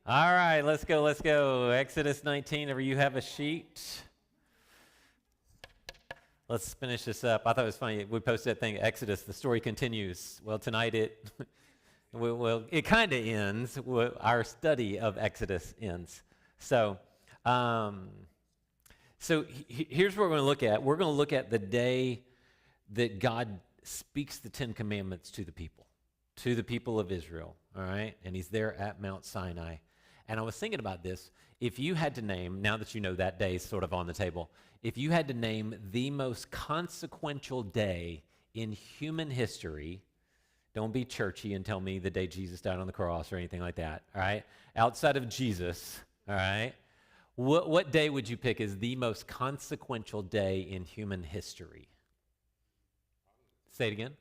All right, let's go. Exodus 19, if you have a sheet. Let's finish this up. I thought it was funny. We posted that thing, Exodus, the story continues. Well, tonight it kind of ends. Our study of Exodus ends. So here's what we're going to look at. We're going to look at the day that God speaks the Ten Commandments to the people of Israel, all right? And he's there at Mount Sinai. And I was thinking about this. If you had to name, now that you know that day is sort of on the table, if you had to name the most consequential day in human history, don't be churchy and tell me the day Jesus died on the cross or anything like that, all right? Outside of Jesus, all right? What day would you pick as the most consequential day in human history? Say it again.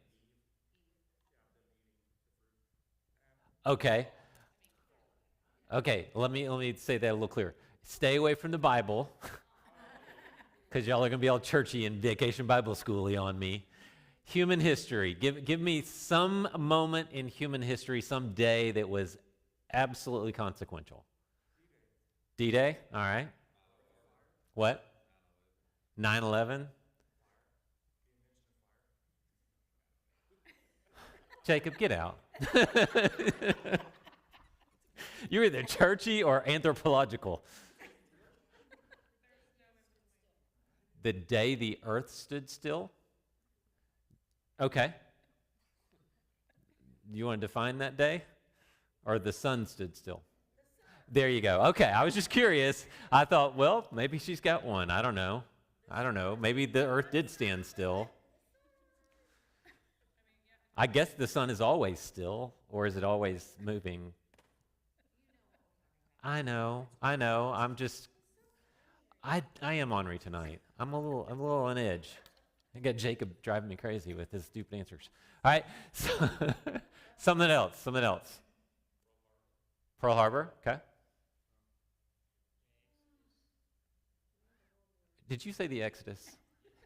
Okay, let me say that a little clearer. Stay away from the Bible, because y'all are going to be all churchy and vacation Bible school-y on me. Human history. Give me some moment in human history, some day that was absolutely consequential. D-Day? All right. What? 9/11? Jacob, get out. You're either churchy or anthropological. The day the earth stood still? Okay. You want to define that day? Or the sun stood still? There you go. Okay, I was just curious. I thought, well, maybe she's got one. I don't know. Maybe the earth did stand still. I guess the sun is always still, or is it always moving? I know. I am ornery tonight. I'm a little on edge. I got Jacob driving me crazy with his stupid answers. All right, so something else. Pearl Harbor, okay. Did you say the Exodus?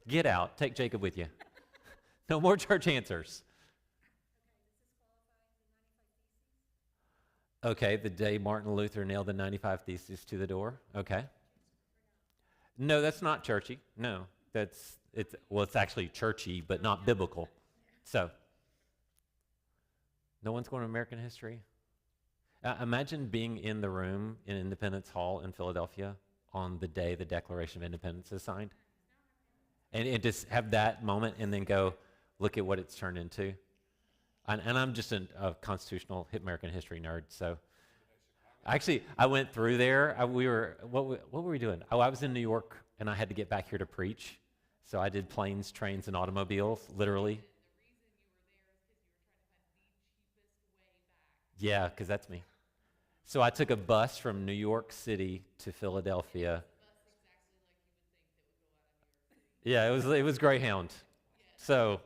Get out. Take Jacob with you. No more church answers. Okay, the day Martin Luther nailed the 95 Theses to the door. Okay. No, that's not churchy. No, it's actually churchy, but not biblical. So, no one's going to American history? Imagine being in the room in Independence Hall in Philadelphia on the day the Declaration of Independence is signed. And just have that moment and then go, look at what it's turned into. And I'm just a constitutional American history nerd, so. Actually, I went through there. What were we doing? Oh, I was in New York, and I had to get back here to preach. So I did planes, trains, and automobiles, literally. Yeah, because that's me. So I took a bus from New York City to Philadelphia. Yeah, it was Greyhound. So,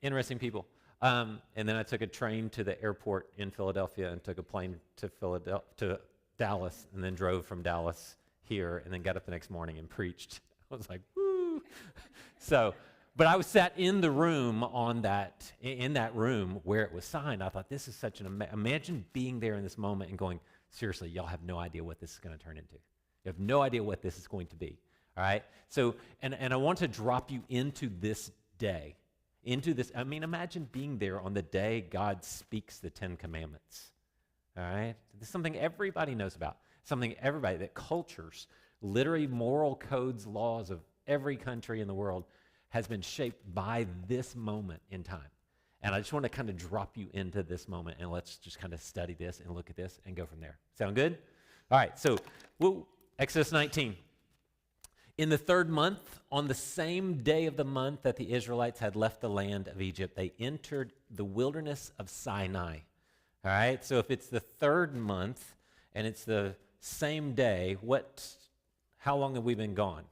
interesting people. And then I took a train to the airport in Philadelphia and took a plane to Dallas, and then drove from Dallas here, and then got up the next morning and preached. I was like, woo! So, but I was sat in the room in that room where it was signed. I thought, this is such imagine being there in this moment and going, seriously, y'all have no idea what this is going to turn into. You have no idea what this is going to be. All right? So, and I want to drop you into this day. Imagine being there on the day God speaks the Ten Commandments. All right? This is something everybody knows about. That cultures, literally moral codes, laws of every country in the world has been shaped by this moment in time. And I just want to kind of drop you into this moment, and let's just kind of study this and look at this and go from there. Sound good? All right, so Exodus 19. In the 3rd month, on the same day of the month that the Israelites had left the land of Egypt, they entered the wilderness of Sinai. All right, so if it's the 3rd month and it's the same day, how long have we been gone?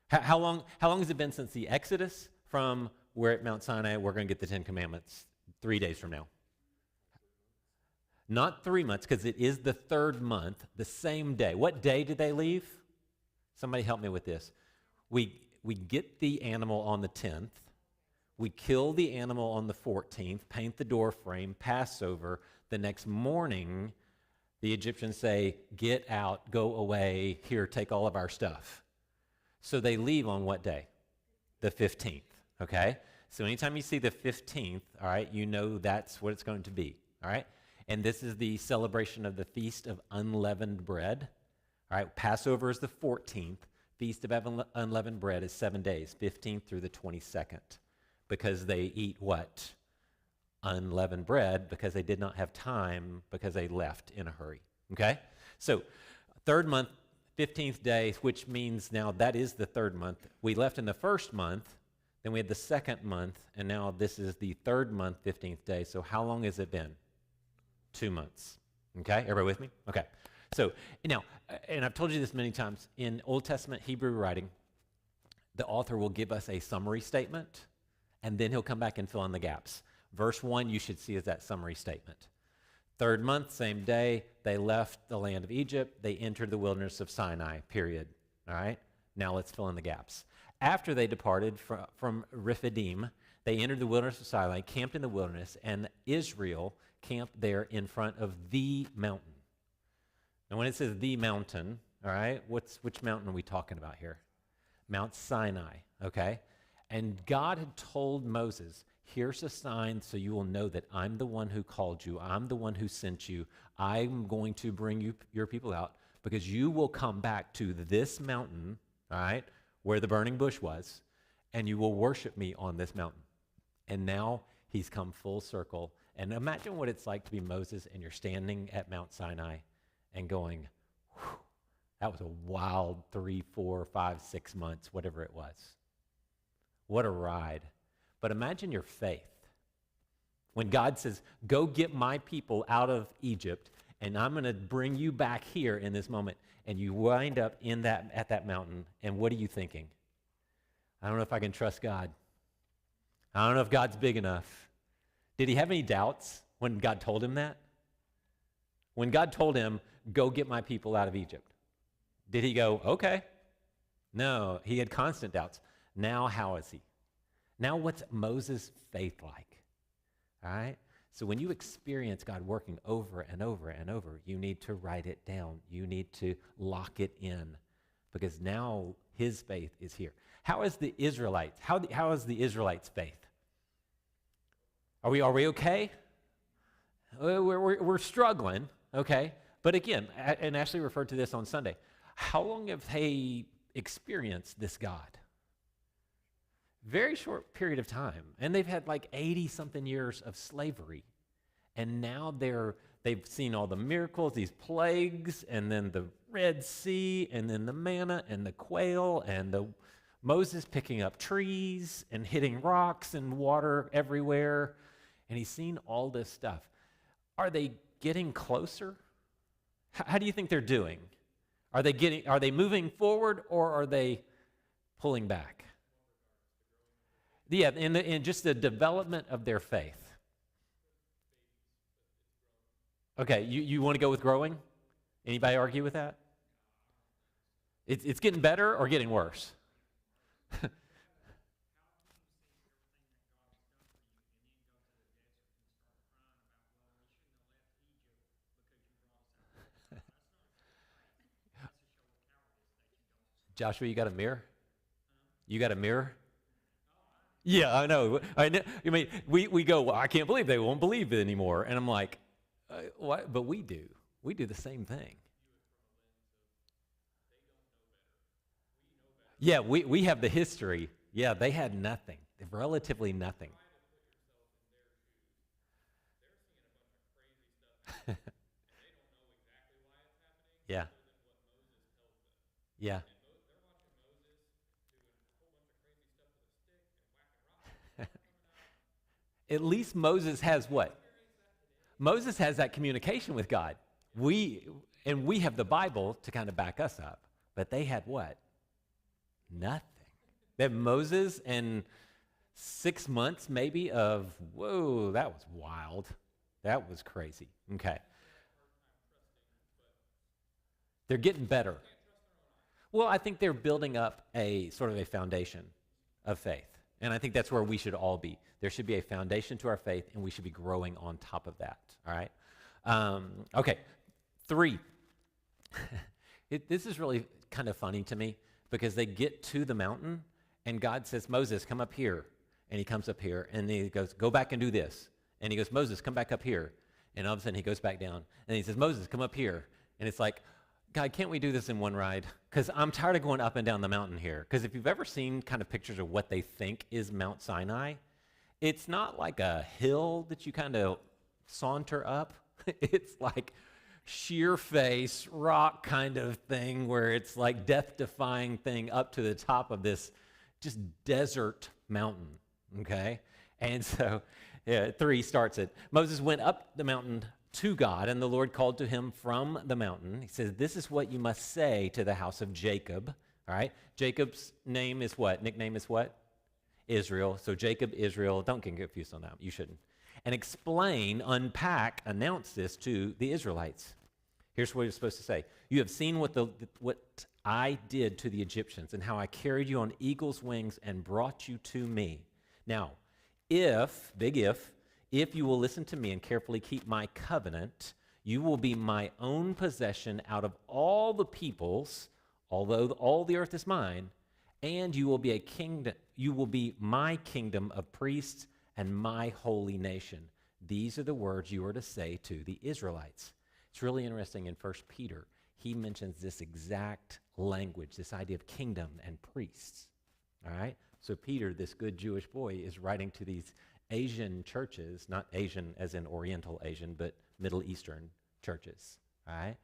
How long has it been since the Exodus from we're at Mount Sinai, we're going to get the 10 Commandments 3 days from now? Not 3 months, because it is the 3rd month, the same day. What day did they leave? Somebody help me with this. We get the animal on the 10th. We kill the animal on the 14th, paint the door frame, Passover. The next morning, the Egyptians say, get out, go away, here, take all of our stuff. So they leave on what day? The 15th, okay? So anytime you see the 15th, all right, you know that's what it's going to be, all right? And this is the celebration of the Feast of Unleavened Bread, all right? Passover is the 14th. Feast of Unleavened Bread is 7 days, 15th through the 22nd, because they eat what? Unleavened bread, because they did not have time, because they left in a hurry, okay? So third month, 15th day, which means now that is the third month. We left in the first month, then we had the second month, and now this is the third month, 15th day. So how long has it been? 2 months, okay? Everybody with me? Okay. So now, and I've told you this many times, in Old Testament Hebrew writing, the author will give us a summary statement, and then he'll come back and fill in the gaps. Verse 1 you should see as that summary statement. Third month, same day, they left the land of Egypt. They entered the wilderness of Sinai, period. All right? Now let's fill in the gaps. After they departed from Rephidim, they entered the wilderness of Sinai, camped in the wilderness, and Israel camped there in front of the mountain. Now when it says the mountain, all right, which mountain are we talking about here? Mount Sinai, okay? And God had told Moses, here's a sign so you will know that I'm the one who called you. I'm the one who sent you. I'm going to bring your people out because you will come back to this mountain, all right, where the burning bush was, and you will worship me on this mountain. And now he's come full circle. And imagine what it's like to be Moses and you're standing at Mount Sinai and going, whew, that was a wild 3, 4, 5, 6 months, whatever it was. What a ride. But imagine your faith. When God says, go get my people out of Egypt, and I'm going to bring you back here in this moment, and you wind up at that mountain, and what are you thinking? I don't know if I can trust God. I don't know if God's big enough. Did he have any doubts when God told him that? When God told him, go get my people out of Egypt, did he go, okay? No, he had constant doubts. Now how is he? Now what's Moses' faith like? All right? So when you experience God working over and over and over, you need to write it down. You need to lock it in because now his faith is here. How is the Israelites? How is the Israelites' faith? Are we okay? We're struggling, okay? But again, and Ashley referred to this on Sunday, how long have they experienced this God? Very short period of time. And they've had like 80-something years of slavery. And now they've seen all the miracles, these plagues, and then the Red Sea, and then the manna, and the quail, and the Moses picking up trees, and hitting rocks, and water everywhere. And he's seen all this stuff. Are they getting closer? How do you think they're doing? Are they moving forward, or are they pulling back? Yeah, in just the development of their faith. Okay, you want to go with growing? Anybody argue with that? It's getting better or getting worse? Joshua, you got a mirror? You got a mirror? Yeah, I know. I mean, we go, well, I can't believe they won't believe it anymore. And I'm like, what? But we do. We do the same thing. Yeah, we have the history. Yeah, they had nothing, relatively nothing. Yeah, yeah. At least Moses has what? Moses has that communication with God. We have the Bible to kind of back us up. But they had what? Nothing. They had Moses and 6 months maybe of, whoa, that was wild. That was crazy. Okay. They're getting better. Well, I think they're building up a sort of a foundation of faith. And I think that's where we should all be. There should be a foundation to our faith, and we should be growing on top of that, all right? Okay, 3. This is really kind of funny to me because they get to the mountain, and God says, Moses, come up here. And he comes up here, and he goes, go back and do this. And he goes, Moses, come back up here. And all of a sudden, he goes back down. And he says, Moses, come up here. And it's like, God, can't we do this in one ride? Because I'm tired of going up and down the mountain here. Because if you've ever seen kind of pictures of what they think is Mount Sinai, it's not like a hill that you kind of saunter up. It's like sheer face, rock kind of thing where it's like death-defying thing up to the top of this just desert mountain, okay? And so 3 starts it. Moses went up the mountain to God, and the Lord called to him from the mountain. He says, this is what you must say to the house of Jacob, all right? Jacob's name is what? Nickname is what? Israel. So Jacob, Israel. Don't get confused on that. You shouldn't. And explain, unpack, announce this to the Israelites. Here's what you're supposed to say. You have seen what I did to the Egyptians and how I carried you on eagle's wings and brought you to me. Now, if you will listen to me and carefully keep my covenant, you will be my own possession out of all the peoples, although all the earth is mine, and you will be a kingdom. You will be my kingdom of priests and my holy nation. These are the words you are to say to the Israelites. It's really interesting in 1 Peter. He mentions this exact language, this idea of kingdom and priests. All right? So Peter, this good Jewish boy, is writing to these Asian churches, not Asian as in Oriental Asian, but Middle Eastern churches, all right?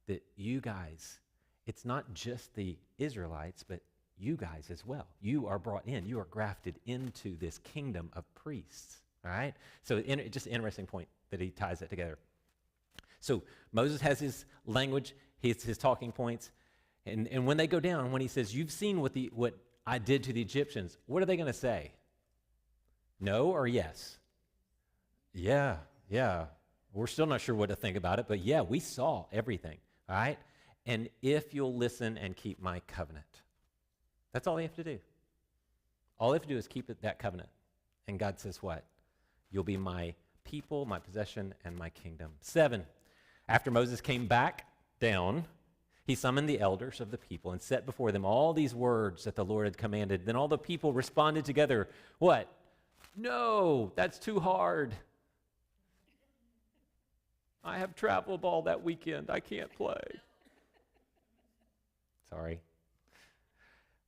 That you guys, it's not just the Israelites, but you guys as well. You are brought in. You are grafted into this kingdom of priests, all right? So just an interesting point that he ties it together. So Moses has his language, his talking points, and when they go down, when he says, you've seen what I did to the Egyptians, what are they going to say? No or yes? Yeah. We're still not sure what to think about it, but yeah, we saw everything, all right? And if you'll listen and keep my covenant. That's all they have to do. All they have to do is keep that covenant. And God says what? You'll be my people, my possession, and my kingdom. 7, after Moses came back down, he summoned the elders of the people and set before them all these words that the Lord had commanded. Then all the people responded together, what? No, that's too hard. I have travel ball that weekend. I can't play. Sorry.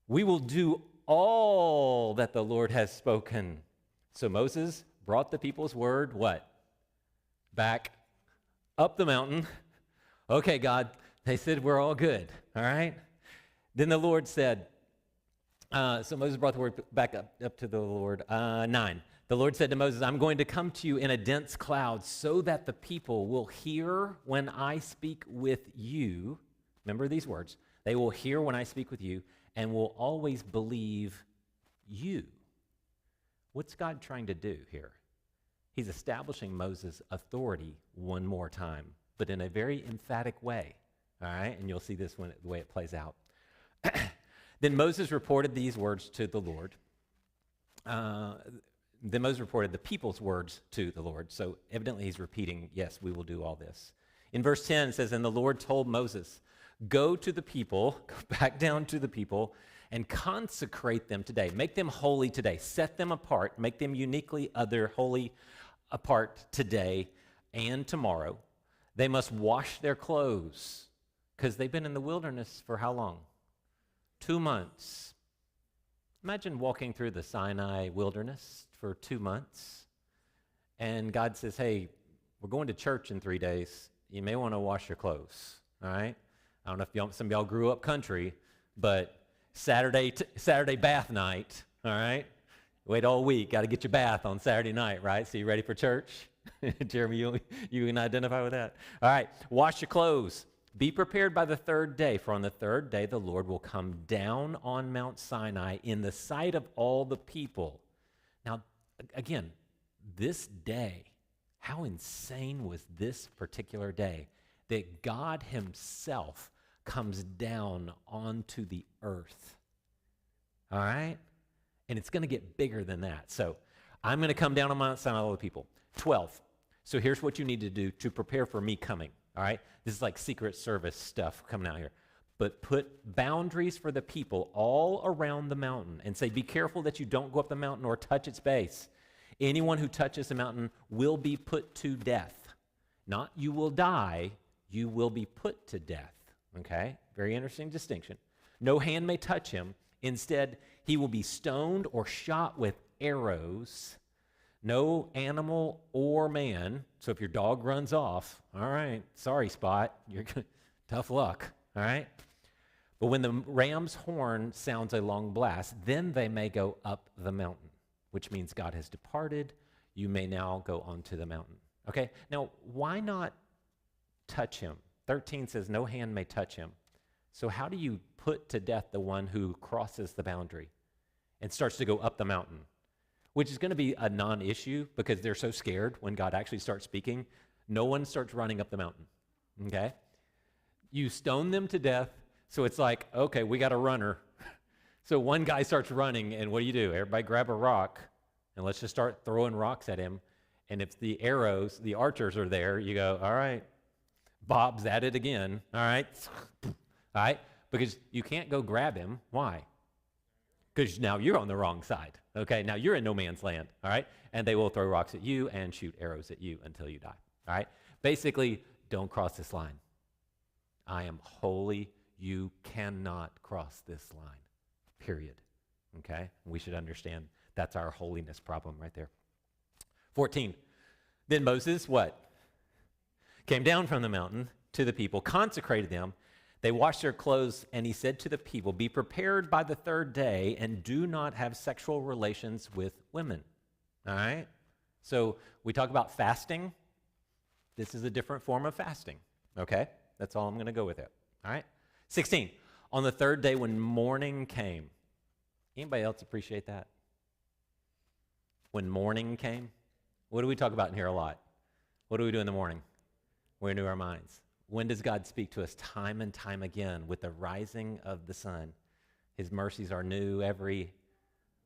We will do all that the Lord has spoken. So Moses brought the people's word, what? Back up the mountain. Okay, God, they said we're all good, all right? Then the Lord said, so Moses brought the word back up to the Lord. 9, the Lord said to Moses, I'm going to come to you in a dense cloud so that the people will hear when I speak with you. Remember these words. They will hear when I speak with you and will always believe you. What's God trying to do here? He's establishing Moses' authority one more time, but in a very emphatic way. All right? And you'll see this the way it plays out. Then Moses reported these words to the Lord. Then Moses reported the people's words to the Lord. So evidently he's repeating, yes, we will do all this. In verse 10 it says, and the Lord told Moses, go to the people, go back down to the people, and consecrate them today. Make them holy today. Set them apart. Make them uniquely holy apart today and tomorrow. They must wash their clothes because they've been in the wilderness for how long? 2 months. Imagine walking through the Sinai wilderness for 2 months, and God says, hey, we're going to church in 3 days. You may want to wash your clothes, all right? I don't know if some of y'all grew up country, but Saturday bath night, all right? Wait all week, got to get your bath on Saturday night, right? So you ready for church? Jeremy, you can identify with that. All right, wash your clothes. Be prepared by the 3rd day, for on the 3rd day the Lord will come down on Mount Sinai in the sight of all the people. Now, again, this day, how insane was this particular day that God himself comes down onto the earth, all right? And it's going to get bigger than that. So I'm going to come down on Mount Sinai with all the people. 12. So here's what you need to do to prepare for me coming, all right? This is like Secret Service stuff coming out here. But put boundaries for the people all around the mountain and say, be careful that you don't go up the mountain or touch its base. Anyone who touches the mountain will be put to death. Not you will die, you will be put to death, okay? Very interesting distinction. No hand may touch him. Instead, he will be stoned or shot with arrows. No animal or man. So if your dog runs off, all right, sorry, Spot, you're tough luck, all right? But when the ram's horn sounds a long blast, then they may go up the mountain, which means God has departed. You may now go onto the mountain. Okay, now why not touch him? 13 says no hand may touch him. So how do you put to death the one who crosses the boundary and starts to go up the mountain? Which is going to be a non-issue because they're so scared when God actually starts speaking. No one starts running up the mountain, okay? You stone them to death, so it's like, okay, we got a runner. So one guy starts running, and what do? Everybody grab a rock, and let's just start throwing rocks at him. And if the arrows, the archers are there, you go, all right, Bob's at it again, all right? All right? Because you can't go grab him. Why? Because now you're on the wrong side, okay? Now you're in no man's land, all right? And they will throw rocks at you and shoot arrows at you until you die, all right? Basically, don't cross this line. I am holy. You cannot cross this line, period, okay? We should understand that's our holiness problem right there. 14, then Moses, what? Came down from the mountain to the people, consecrated them. They washed their clothes, and he said to the people, be prepared by the third day and do not have sexual relations with women. All right? So we talk about fasting. This is a different form of fasting. Okay? That's all I'm going to go with it. All right? 16, on the third day when morning came. Anybody else appreciate that? When morning came? What do we talk about in here a lot? What do we do in the morning? We renew our minds. When does God speak to us? Time and time again with the rising of the sun. His mercies are new every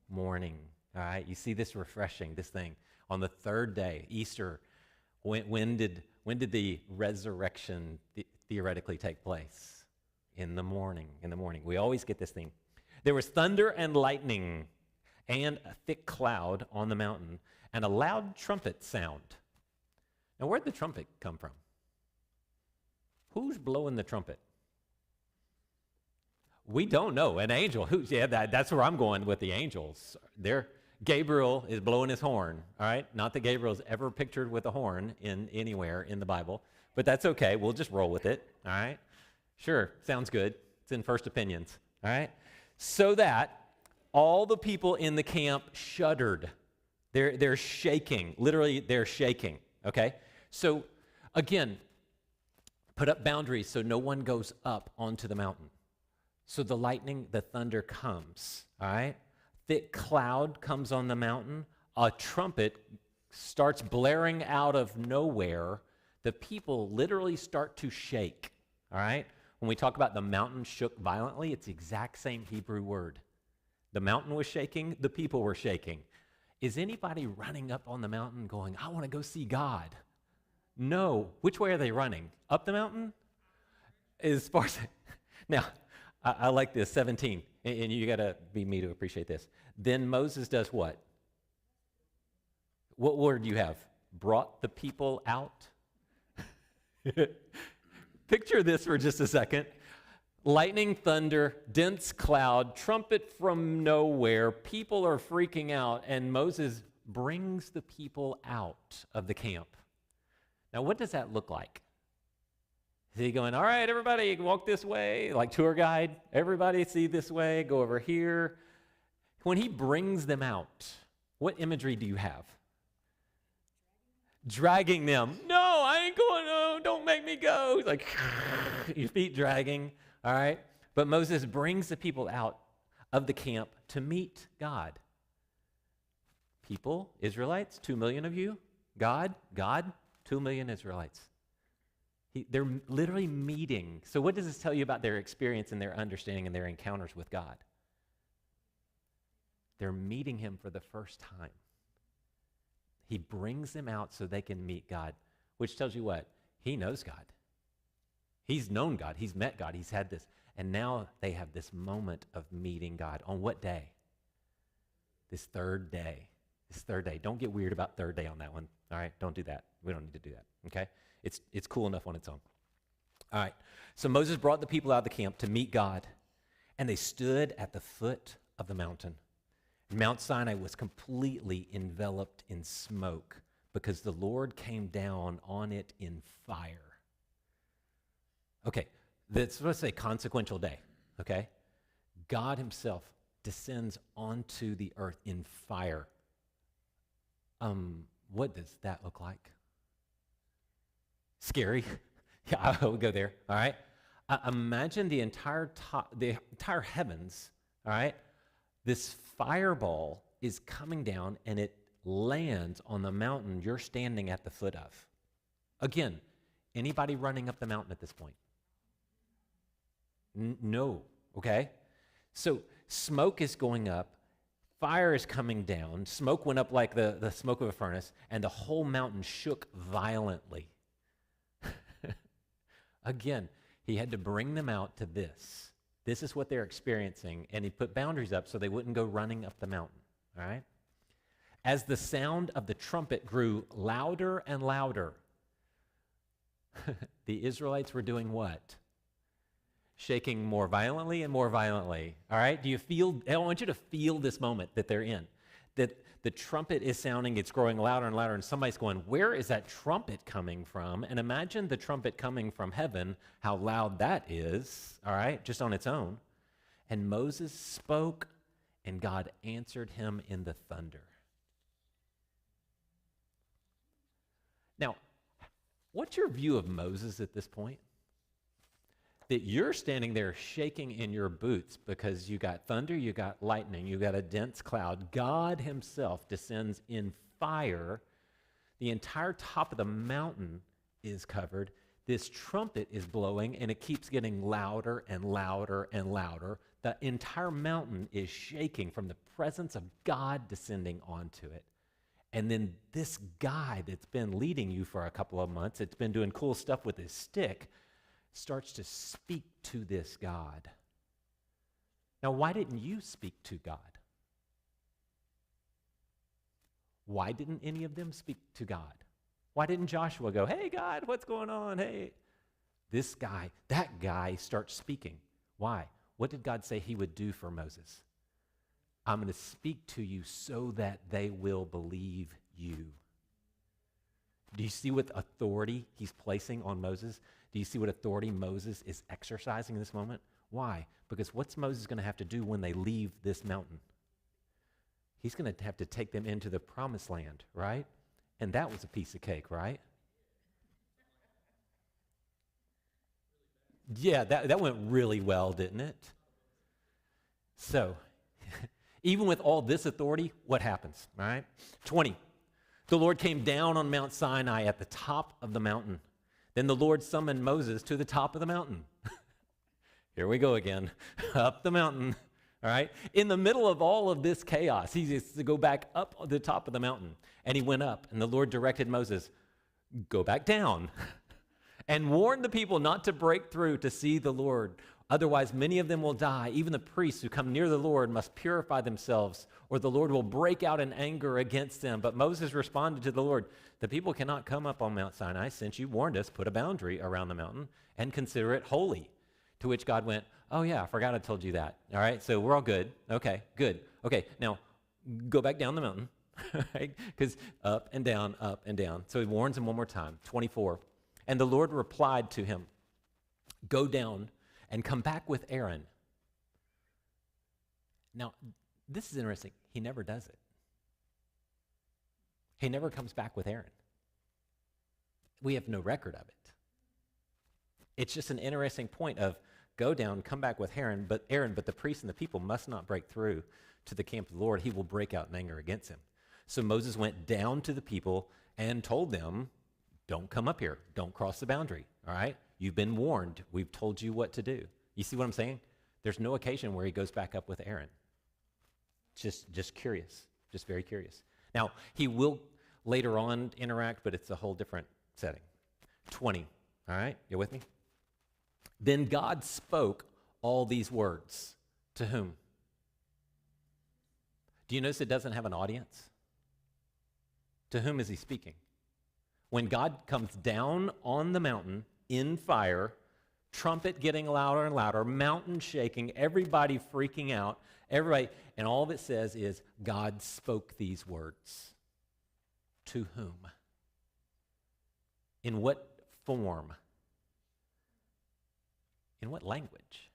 morning. All right, you see this refreshing, this thing. On the third day, Easter, when did the resurrection theoretically take place? In the morning, in the morning. We always get this thing. There was thunder and lightning and a thick cloud on the mountain and a loud trumpet sound. Now, where'd the trumpet come from? Who's blowing the trumpet? We don't know. An angel. That's where I'm going with the angels. Gabriel is blowing his horn, all right? Not that Gabriel's ever pictured with a horn anywhere in the Bible, but that's okay. We'll just roll with it, all right? Sure, sounds good. It's in First Opinions, all right? So that all the people in the camp shuddered. They're shaking. Literally, they're shaking, okay? So, again, put up boundaries so no one goes up onto the mountain. So the lightning, the thunder comes, all right? Thick cloud comes on the mountain. A trumpet starts blaring out of nowhere. The people literally start to shake, all right? When we talk about the mountain shook violently, it's the exact same Hebrew word. The mountain was shaking, the people were shaking. Is anybody running up on the mountain going, I want to go see God? No. Which way are they running? Up the mountain? As far as now, I like this, 17, and you got to be me to appreciate this. Then Moses does what? What word do you have? Brought the people out? Picture this for just a second. Lightning, thunder, dense cloud, trumpet from nowhere. People are freaking out, and Moses brings the people out of the camp. Now, what does that look like? Is he going, all right, everybody, walk this way, like tour guide, everybody see this way, go over here? When he brings them out, what imagery do you have? Dragging them. No, I ain't going, no, don't make me go. He's like, your feet dragging, all right? But Moses brings the people out of the camp to meet God. People, Israelites, 2 million of you. God, 2 million Israelites. They're literally meeting. So what does this tell you about their experience and their understanding and their encounters with God? They're meeting him for the first time. He brings them out so they can meet God, which tells you what? He knows God. He's known God. He's met God. He's had this. And now they have this moment of meeting God. On what day? This third day. This third day. Don't get weird about third day on that one. All right? Don't do that. We don't need to do that. Okay? It's cool enough on its own. All right. So Moses brought the people out of the camp to meet God, and they stood at the foot of the mountain. Mount Sinai was completely enveloped in smoke because the Lord came down on it in fire. Okay, that's let's say consequential day, okay? God himself descends onto the earth in fire. What does that look like? Scary. Yeah, I would go there, all right? Imagine the entire heavens, all right? This fireball is coming down and it lands on the mountain you're standing at the foot of. Again, anybody running up the mountain at this point? No, okay? So smoke is going up, fire is coming down, smoke went up like the smoke of a furnace, and the whole mountain shook violently. Again, he had to bring them out to this. This is what they're experiencing, and he put boundaries up so they wouldn't go running up the mountain, all right? As the sound of the trumpet grew louder and louder, the Israelites were doing what? Shaking more violently and more violently, all right? Do you feel, I want you to feel this moment that they're in, that the trumpet is sounding, it's growing louder and louder, and somebody's going, where is that trumpet coming from? And imagine the trumpet coming from heaven, how loud that is, all right, just on its own. And Moses spoke, and God answered him in the thunder. Now, what's your view of Moses at this point? That you're standing there shaking in your boots because you got thunder, you got lightning, you got a dense cloud. God himself descends in fire. The entire top of the mountain is covered. This trumpet is blowing, and it keeps getting louder and louder and louder. The entire mountain is shaking from the presence of God descending onto it. And then this guy that's been leading you for a couple of months, it's been doing cool stuff with his stick, starts to speak to this God. Now, why didn't you speak to God? Why didn't any of them speak to God? Why didn't Joshua go, hey, God, what's going on? Hey. This guy, that guy starts speaking. Why? What did God say he would do for Moses? I'm going to speak to you so that they will believe you. Do you see what authority he's placing on Moses? Do you see what authority Moses is exercising in this moment? Why? Because what's Moses going to have to do when they leave this mountain? He's going to have to take them into the promised land, right? And that was a piece of cake, right? Yeah, that went really well, didn't it? So, even with all this authority, what happens, all right? 20, the Lord came down on Mount Sinai at the top of the mountain. Then the Lord summoned Moses to the top of the mountain. Here we go again, up the mountain, all right? In the middle of all of this chaos, he has to go back up the top of the mountain. And he went up, and the Lord directed Moses, go back down and warn the people not to break through to see the Lord. Otherwise, many of them will die. Even the priests who come near the Lord must purify themselves, or the Lord will break out in anger against them. But Moses responded to the Lord, the people cannot come up on Mount Sinai. Since you warned us, put a boundary around the mountain and consider it holy. To which God went, oh yeah, I forgot I told you that. All right, so we're all good. Okay, good. Okay, now go back down the mountain, right? Because up and down, up and down. So he warns him one more time, 24. And the Lord replied to him, go down and come back with Aaron. Now, this is interesting. He never does it. He never comes back with Aaron. We have no record of it. It's just an interesting point of go down, come back with Aaron, but the priests and the people must not break through to the camp of the Lord. He will break out in anger against him. So Moses went down to the people and told them, don't come up here. Don't cross the boundary, all right? You've been warned. We've told you what to do. You see what I'm saying? There's no occasion where he goes back up with Aaron. Just curious, just very curious. Now, he will later on interact, but it's a whole different setting. 20, all right? You with me? Then God spoke all these words. To whom? Do you notice it doesn't have an audience? To whom is he speaking? When God comes down on the mountain in fire, trumpet getting louder and louder, mountain shaking, everybody freaking out, everybody, and all it says is God spoke these words. To whom? In what form? In what language?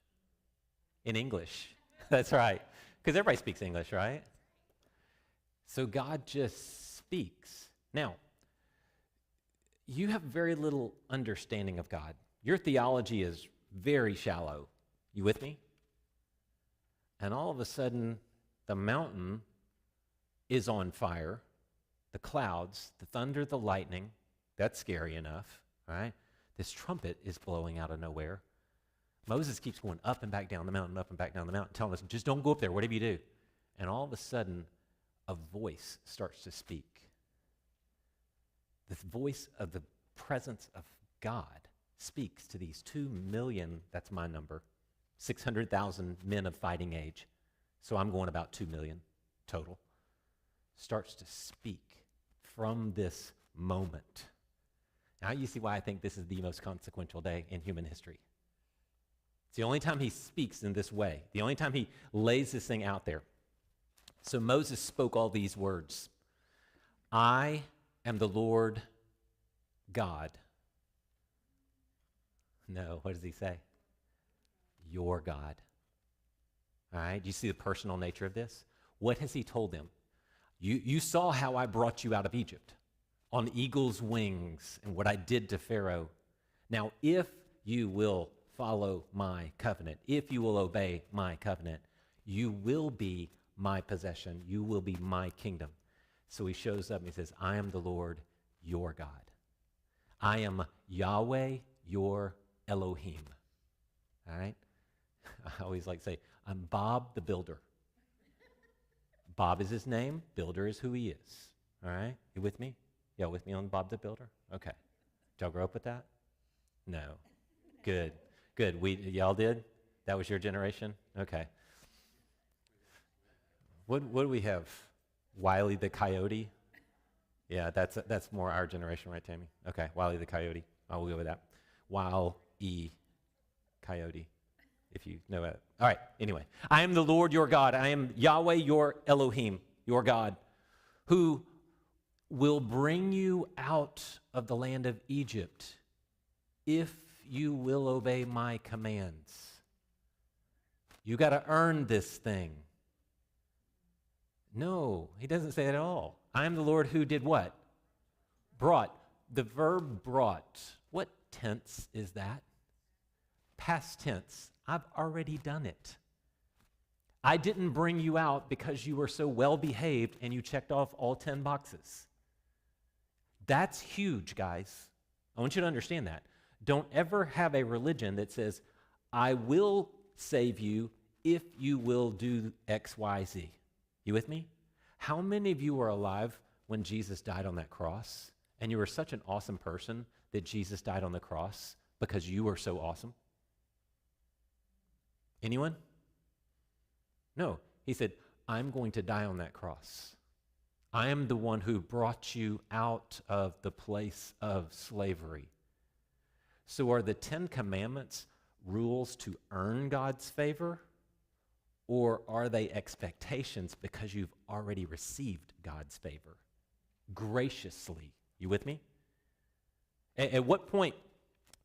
In English. That's right. Because everybody speaks English, right? So God just speaks. Now, you have very little understanding of God. Your theology is very shallow. You with me? And all of a sudden, the mountain is on fire, the clouds, the thunder, the lightning. That's scary enough, right? This trumpet is blowing out of nowhere. Moses keeps going up and back down the mountain, up and back down the mountain, telling us, just don't go up there, whatever you do. And all of a sudden, a voice starts to speak. This voice of the presence of God speaks to these 2 million, that's my number, 600,000 men of fighting age. So I'm going about 2 million total. Starts to speak from this moment. Now you see why I think this is the most consequential day in human history. It's the only time he speaks in this way, the only time he lays this thing out there. So Moses spoke all these words. I am the Lord God. No, what does he say? Your God. All right, do you see the personal nature of this? What has he told them? You saw how I brought you out of Egypt on eagle's wings and what I did to Pharaoh. Now, if you will follow my covenant, if you will obey my covenant, you will be my possession. You will be my kingdom. So he shows up and he says, I am the Lord, your God. I am Yahweh, your Elohim. All right? I always like to say, I'm Bob the Builder. Bob is his name. Builder is who he is. All right? You with me? Y'all with me on Bob the Builder? Okay. Did y'all grow up with that? No. Good. Good. Y'all did? That was your generation? Okay. What do we have? Wile E. the Coyote? Yeah, that's more our generation, right, Tammy? Okay, Wile E. the Coyote. I will go with that. Wile E. Coyote, if you know it. All right, anyway. I am the Lord your God. I am Yahweh your Elohim, your God, who will bring you out of the land of Egypt if you will obey my commands. You got to earn this thing. No, he doesn't say that at all. I am the Lord who did what? Brought. The verb brought. What tense is that? Past tense. I've already done it. I didn't bring you out because you were so well behaved and you checked off all 10 boxes. That's huge, guys. I want you to understand that. Don't ever have a religion that says, I will save you if you will do X, Y, Z. You with me? How many of you were alive when Jesus died on that cross and you were such an awesome person that Jesus died on the cross because you were so awesome? Anyone? No. He said, I'm going to die on that cross. I am the one who brought you out of the place of slavery. So are the 10 Commandments rules to earn God's favor? Or are they expectations because you've already received God's favor graciously? You with me? At what point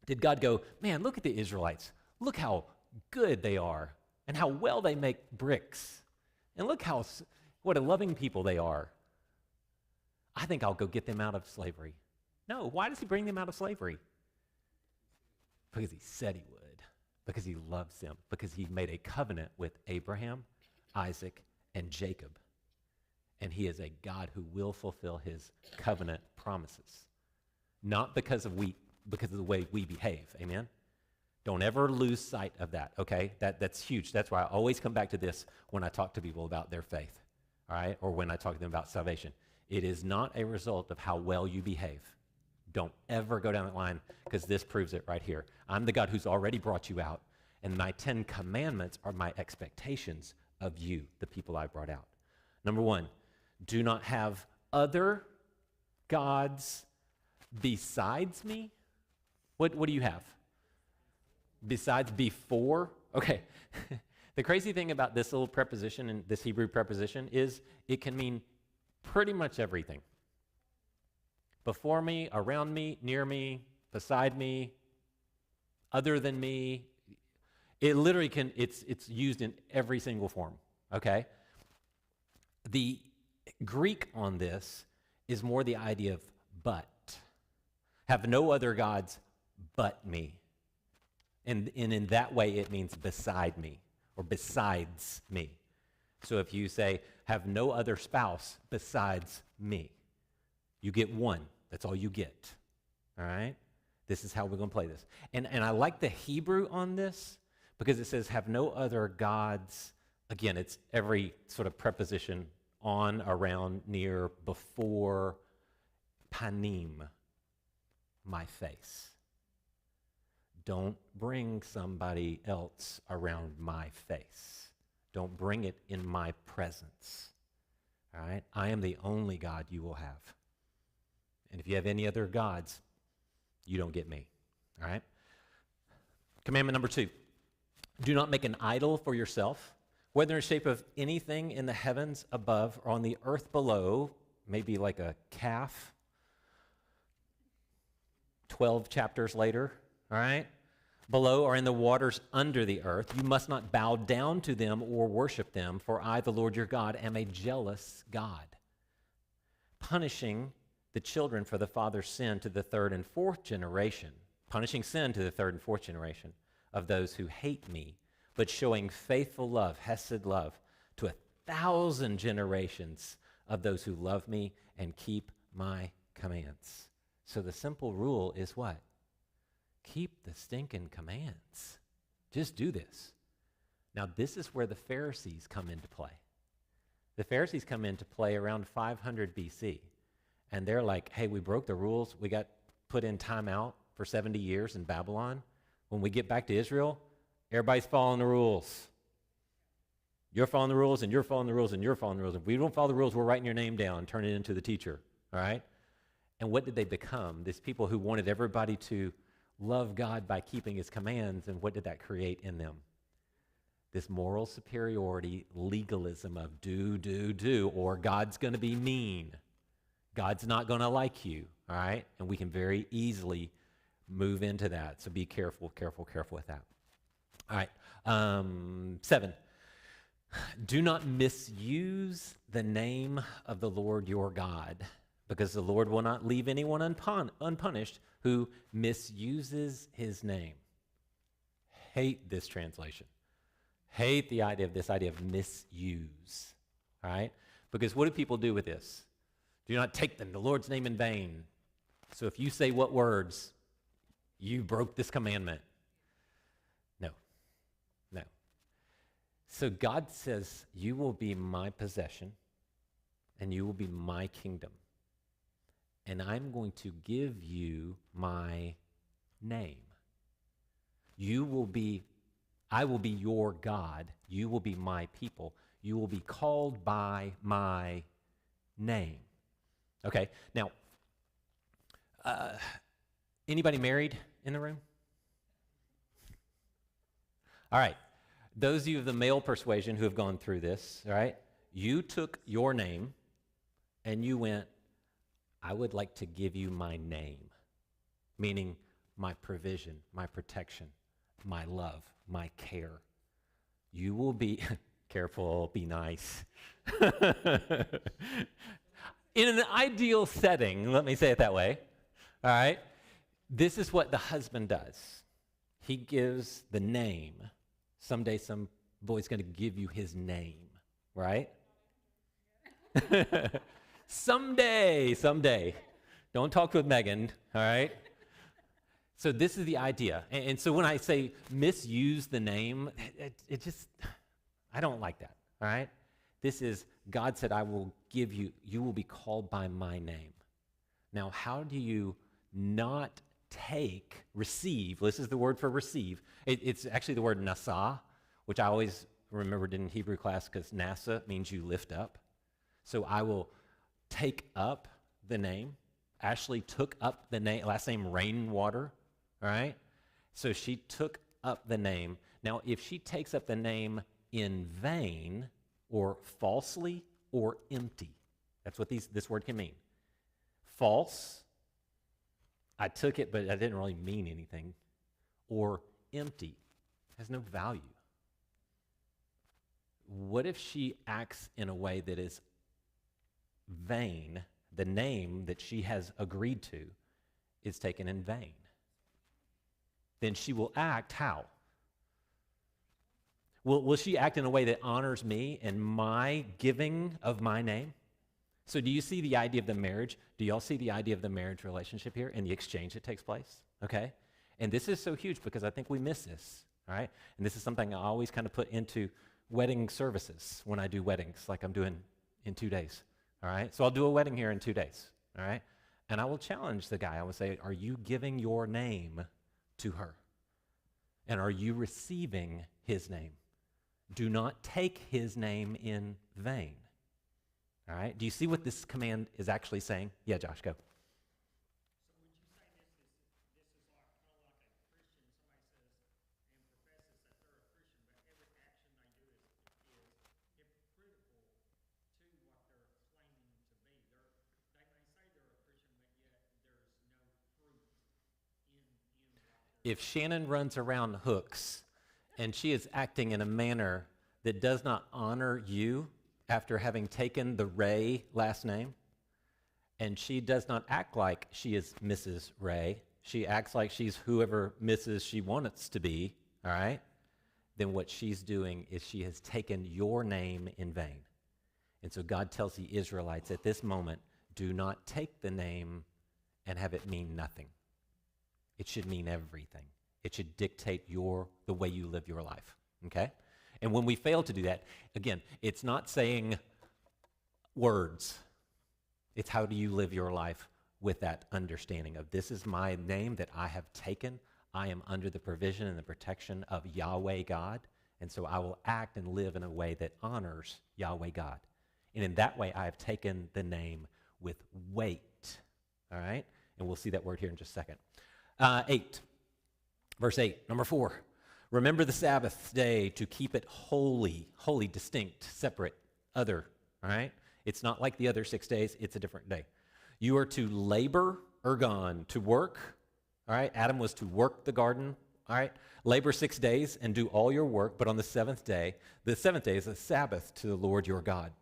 did God go, man, look at the Israelites. Look how good they are and how well they make bricks. And look what a loving people they are. I think I'll go get them out of slavery. No, why does he bring them out of slavery? Because he said he would. Because he loves them, because he made a covenant with Abraham, Isaac, and Jacob. And he is a God who will fulfill his covenant promises. Not because of the way we behave, amen? Don't ever lose sight of that, okay? That's huge. That's why I always come back to this when I talk to people about their faith. all right, or when I talk to them about salvation. It is not a result of how well you behave. Don't ever go down that line, because this proves it right here. I'm the God who's already brought you out, and my 10 commandments are my expectations of you, the people I brought out. Number 1, do not have other gods besides me. What do you have? Besides, before? Okay. The crazy thing about this little preposition and this Hebrew preposition is it can mean pretty much everything. Before me, around me, near me, beside me, other than me. It literally can, it's used in every single form, okay? The Greek on this is more the idea of but. Have no other gods but me. And in that way, it means beside me or besides me. So if you say, have no other spouse besides me, you get one. That's all you get. All right? This is how we're going to play this. And I like the Hebrew on this because it says, have no other gods. Again, it's every sort of preposition on, around, near, before, panim, my face. Don't bring somebody else around my face. Don't bring it in my presence. All right? I am the only God you will have. And if you have any other gods, you don't get me. All right? Commandment number 2. Do not make an idol for yourself, whether in the shape of anything in the heavens above or on the earth below, maybe like a calf. 12 chapters later, all right? Below or in the waters under the earth. You must not bow down to them or worship them, for I, the Lord your God, am a jealous God, punishing the children for the father's sin to the 3rd and 4th generation, punishing sin to the 3rd and 4th generation of those who hate me, but showing faithful love, hesed love, to 1,000 generations of those who love me and keep my commands. So the simple rule is what? Keep the stinking commands. Just do this. Now, this is where the Pharisees come into play. The Pharisees come into play around 500 BC. And they're like, hey, we broke the rules. We got put in timeout for 70 years in Babylon. When we get back to Israel, everybody's following the rules. You're following the rules, and you're following the rules, and you're following the rules. If we don't follow the rules, we're writing your name down and turning it into the teacher. All right? And what did they become? These people who wanted everybody to love God by keeping his commands, and what did that create in them? This moral superiority, legalism of do, or God's going to be mean. God's not going to like you, all right? And we can very easily move into that. So be careful with that. All right, 7. Do not misuse the name of the Lord your God, because the Lord will not leave anyone unpunished who misuses his name. Hate this translation. Hate the idea of misuse, all right? Because what do people do with this? Do not take the Lord's name in vain. So if you say what words, you broke this commandment. No. So God says, you will be my possession, and you will be my kingdom. And I'm going to give you my name. I will be your God. You will be my people. You will be called by my name. Okay, now, anybody married in the room? All right, those of you of the male persuasion who have gone through this, all right, you took your name and you went, I would like to give you my name, meaning my provision, my protection, my love, my care. You will be, careful, be nice. In an ideal setting, let me say it that way, all right, this is what the husband does. He gives the name. Someday some boy's going to give you his name, right? Someday. Don't talk with Megan, all right? So this is the idea. And so when I say misuse the name, it just, I don't like that, all right? This is, God said, I will give you, you will be called by my name. Now, how do you not receive, this is the word for receive. It's actually the word nasa, which I always remembered in Hebrew class because NASA means you lift up. So I will take up the name. Ashley took up the name, last name Rainwater, all right? So she took up the name. Now, if she takes up the name in vain or falsely or empty, that's what this word can mean. False, I took it, but I didn't really mean anything. Or empty, has no value. What if she acts in a way that is vain? The name that she has agreed to is taken in vain. Then she will act how? Will she act in a way that honors me and my giving of my name? So do you see the idea of the marriage? Do y'all see the idea of the marriage relationship here and the exchange that takes place? Okay? And this is so huge because I think we miss this, all right? And this is something I always kind of put into wedding services when I do weddings, like I'm doing in 2 days, all right? So I'll do a wedding here in 2 days, all right? And I will challenge the guy. I will say, are you giving your name to her? And are you receiving his name? Do not take his name in vain. All right? Do you see what this command is actually saying? Yeah, Josh, go. So would you say this is like kind of like a Christian? Somebody says and professes that they're a Christian, but every action they do is hypocritical to what they're claiming to be. They may say they're a Christian, but yet there's no fruit in what they're. If Shannon runs around hooks and she is acting in a manner that does not honor you after having taken the Ray last name, and she does not act like she is Mrs. Ray, she acts like she's whoever Mrs. she wants to be, all right, then what she's doing is she has taken your name in vain. And so God tells the Israelites at this moment, do not take the name and have it mean nothing. It should mean everything. It should dictate the way you live your life, okay? And when we fail to do that, again, it's not saying words. It's how do you live your life with that understanding of this is my name that I have taken. I am under the provision and the protection of Yahweh God, and so I will act and live in a way that honors Yahweh God. And in that way, I have taken the name with weight, all right? And we'll see that word here in just a second. 8, verse 8, number 4. Remember the Sabbath day to keep it holy, distinct, separate, other, all right? It's not like the other 6 days. It's a different day. You are to labor, ergon, to work, all right? Adam was to work the garden, all right? Labor 6 days and do all your work, but on the seventh day is a Sabbath to the Lord your God.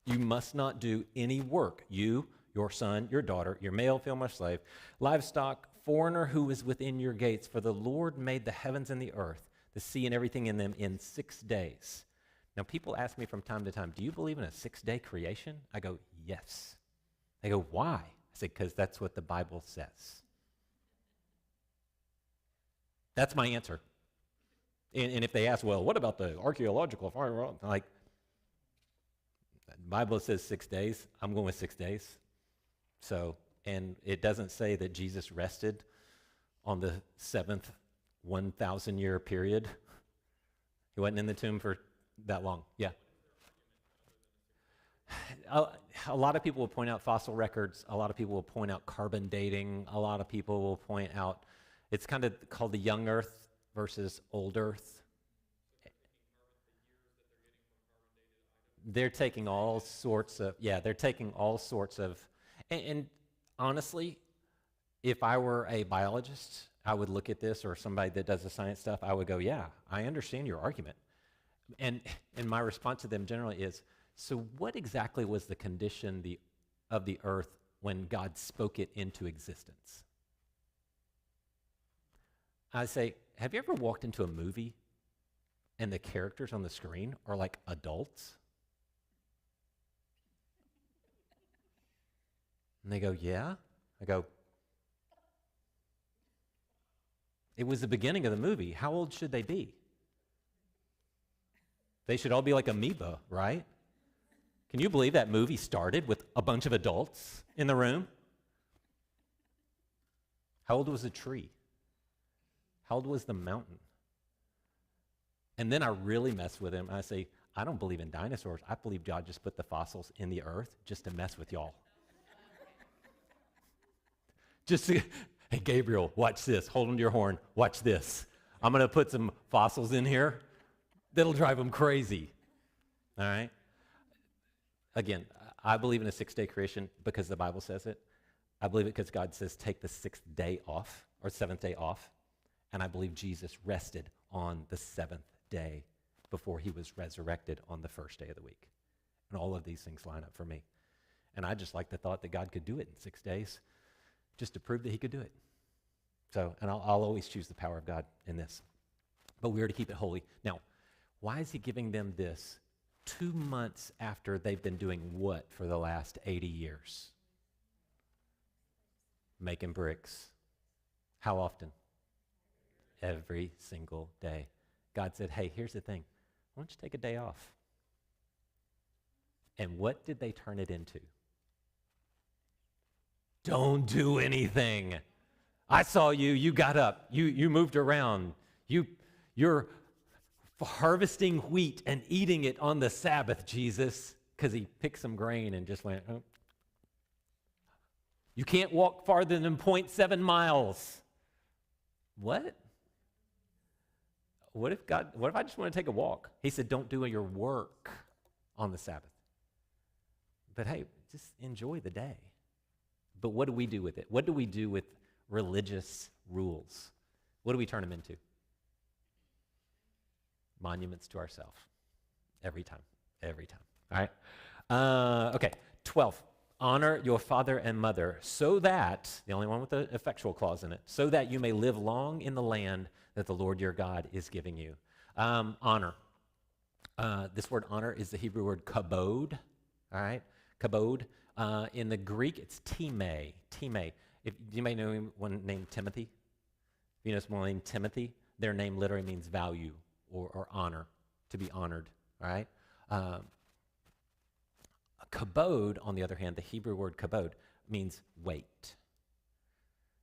You must not do any work. You, your son, your daughter, your male, female, slave, livestock, foreigner who is within your gates, for the Lord made the heavens and the earth, the sea and everything in them in 6 days. Now, people ask me from time to time, do you believe in a 6-day creation? I go, yes. They go, why? I say, because that's what the Bible says. That's my answer. And if they ask, well, what about the archaeological fire? I'm like, the Bible says 6 days. I'm going with 6 days. So, and it doesn't say that Jesus rested on the 7th 1,000-year period. He wasn't in the tomb for that long. Yeah. A lot of people will point out fossil records. A lot of people will point out carbon dating. A lot of people will point out, it's kind of called the young earth versus old earth. They're taking all sorts of, and honestly, if I were a biologist, I would look at this, or somebody that does the science stuff, I would go, yeah, I understand your argument. And my response to them generally is, so what exactly was the condition of the earth when God spoke it into existence? I say, have you ever walked into a movie and the characters on the screen are like adults? And they go, yeah. I go, it was the beginning of the movie. How old should they be? They should all be like amoeba, right? Can you believe that movie started with a bunch of adults in the room? How old was the tree? How old was the mountain? And then I really mess with him. I say, I don't believe in dinosaurs. I believe God just put the fossils in the earth just to mess with y'all. Hey, Gabriel, watch this. Hold on to your horn. Watch this. I'm going to put some fossils in here. That'll drive them crazy. All right? Again, I believe in a 6-day creation because the Bible says it. I believe it because God says take the 6th day off, or 7th day off. And I believe Jesus rested on the 7th day before he was resurrected on the 1st day of the week. And all of these things line up for me. And I just like the thought that God could do it in 6 days just to prove that he could do it. So, and I'll always choose the power of God in this. But we are to keep it holy. Now, why is he giving them this 2 months after they've been doing what for the last 80 years? Making bricks. How often? Every single day. God said, hey, here's the thing. Why don't you take a day off? And what did they turn it into? Don't do anything. I saw you. You got up. You moved around. You're harvesting wheat and eating it on the Sabbath, Jesus, because he picked some grain and just went, oh. You can't walk farther than 0.7 miles. What? What if I just want to take a walk? He said, don't do your work on the Sabbath. But hey, just enjoy the day. But what do we do with it? What do we do with religious rules? What do we turn them into? Monuments to ourselves. Every time. All right? Okay, 12. Honor your father and mother so that, the only one with the effectual clause in it, so that you may live long in the land that the Lord your God is giving you. Honor. This word honor is the Hebrew word kabod. All right? Kabod. In the Greek, it's time. If you may know one named Timothy. If you know someone named Timothy, their name literally means value or honor, to be honored. All right? Kabod, on the other hand, the Hebrew word kabod, means weight.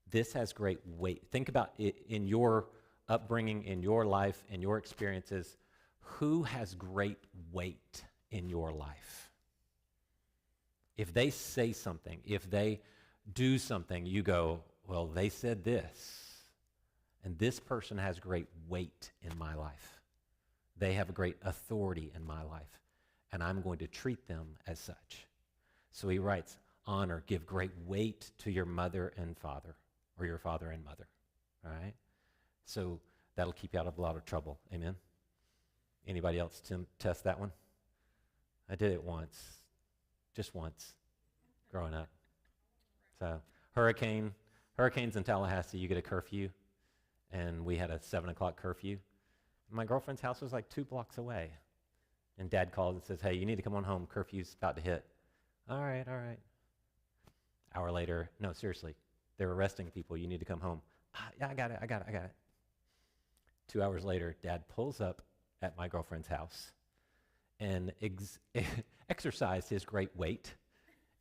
This has great weight. Think about it in your upbringing, in your life, in your experiences. Who has great weight in your life? If they say something, if they do something, you go, well, they said this, and this person has great weight in my life. They have a great authority in my life. And I'm going to treat them as such. So he writes, honor, give great weight to your mother and father, or your father and mother, all right? So that'll keep you out of a lot of trouble, amen? Anybody else test that one? I did it once, just once, growing up. So hurricanes in Tallahassee, you get a curfew, and we had a 7 o'clock curfew. My girlfriend's house was like 2 blocks away. And Dad calls and says, hey, you need to come on home. Curfew's about to hit. All right. Hour later, no, seriously, they're arresting people. You need to come home. Yeah, I got it. 2 hours later, Dad pulls up at my girlfriend's house and exercised his great weight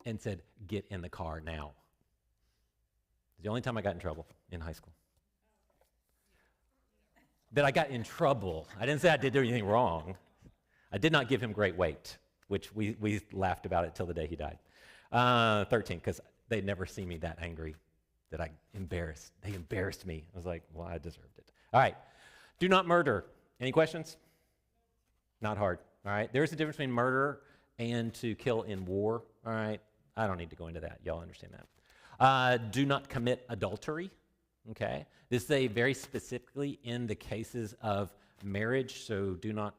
and said, get in the car now. It's the only time I got in trouble in high school. That I got in trouble. I didn't say I did anything wrong. I did not give him great weight, which we laughed about it till the day he died. 13, because they'd never seen me that angry that they embarrassed me. I was like, well, I deserved it. All right, do not murder. Any questions? Not hard, all right? There's a difference between murder and to kill in war, all right? I don't need to go into that. Y'all understand that. Do not commit adultery, okay? This is very specifically in the cases of marriage, so do not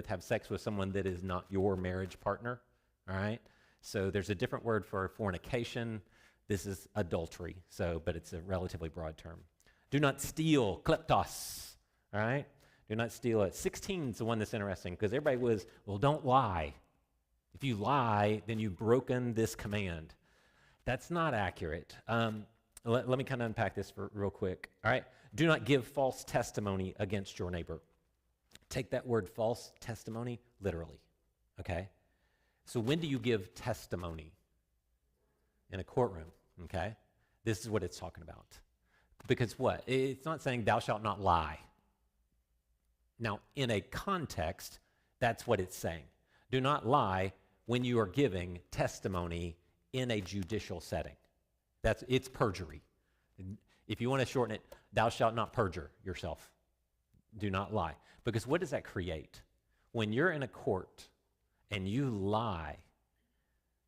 have sex with someone that is not your marriage partner, all right? So there's a different word for fornication. This is adultery, but it's a relatively broad term. Do not steal, kleptos, all right? Do not steal it. 16 is the one that's interesting because everybody was, well, don't lie. If you lie, then you've broken this command. That's not accurate. Let me kind of unpack this real quick, all right? Do not give false testimony against your neighbor. Take that word false testimony literally, okay? So when do you give testimony? In a courtroom, okay? This is what it's talking about. Because what? It's not saying thou shalt not lie. Now, in a context, that's what it's saying. Do not lie when you are giving testimony in a judicial setting. It's perjury. If you want to shorten it, thou shalt not perjure yourself. Do not lie. Because what does that create? When you're in a court and you lie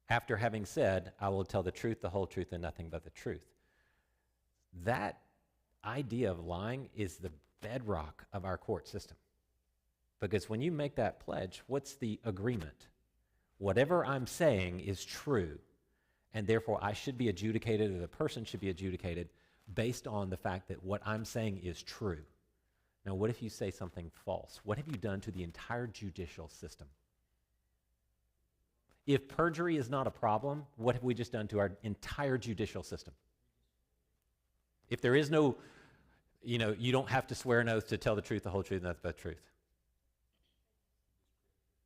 after having said, I will tell the truth, the whole truth, and nothing but the truth. That idea of lying is the bedrock of our court system. Because when you make that pledge, what's the agreement? Whatever I'm saying is true, and therefore I should be adjudicated, or the person should be adjudicated, based on the fact that what I'm saying is true. Now, what if you say something false? What have you done to the entire judicial system? If perjury is not a problem, what have we just done to our entire judicial system? If there is no, you don't have to swear an oath to tell the truth, the whole truth, and nothing but the truth.